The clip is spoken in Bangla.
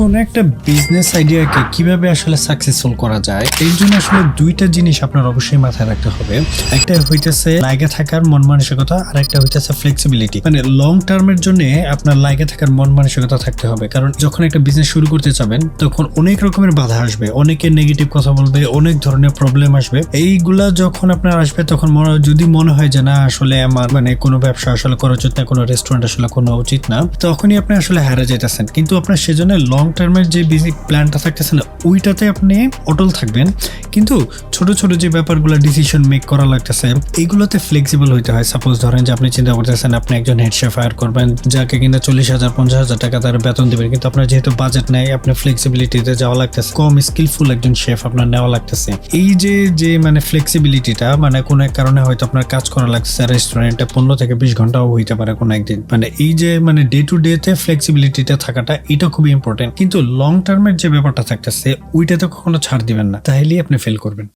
কোন একটা বিজনেস আইডিয়াকে কিভাবে আসলে সাকসেসফুল করা যায় এর জন্য আসলে দুইটা জিনিস আপনার অবশ্যই মাথায় রাখতে হবে। একটা হইতেছে লাগা থাকার মন মানসিকতা, আর একটা হইতেছে ফ্লেক্সিবিলিটি। মানে লং টার্মের জন্য আপনার লাগা থাকার মন মানসিকতা থাকতে হবে, কারণ যখন একটা বিজনেস শুরু করতে যাবেন তখন অনেক রকমের বাধা আসবে, অনেকে নেগেটিভ কথা বলবে, অনেক ধরনের প্রবলেম আসবে। এইগুলা যখন আপনার আসবে তখন যদি মনে হয় যে না আসলে আমার মানে কোনো ব্যবসা আসলে করা উচিত না, কোনো রেস্টুরেন্ট আসলে করা উচিত না, তখনই আপনি আসলে হারা যেতেছেন। কিন্তু আপনার সেজন্য লং টার্মের যে বেসিক প্ল্যানটা থাকতেছে না ওইটাতে আপনি অটল থাকবেন। কিন্তু ছোট ছোট যে ব্যাপারগুলো ডিসিশন মেক করা লাগতেছে এইগুলোতে ফ্লেক্সিবল হইতে হয়। সাপোজ ধরেন যে আপনি চিন্তা করতেছেন আপনি একজন হেড শেফ হায়ার করবেন, যাকে কিনা 40,000 50,000 টাকা তার বেতন দিবেন, কিন্তু আপনার যেহেতু বাজেট নেই, আপনি ফ্লেক্সিবিলিটিতে যাওয়া লাগতেছে, কম স্কিলফুল একজন শেফ আপনার নেওয়া লাগতেছে। এই যে মানে ফ্লেক্সিবিলিটিটা মানে কোনো এক কারণে হয়তো আপনার কাজ করা লাগছে রেস্টুরেন্টে 15 থেকে 20 ঘন্টাও হইতে পারে কোনো একদিন। মানে এই যে মানে ডে টু ডে তে ফ্লেক্সিবিলিটিটা থাকাটা এটা খুবই ইম্পর্টেন্ট। কিন্তু লং টার্মের যে ব্যাপারটা থাকতেছে ওইটাতে কখনো ছাড় দিবেন না, তাহলেই আপনি ফেল করবেন।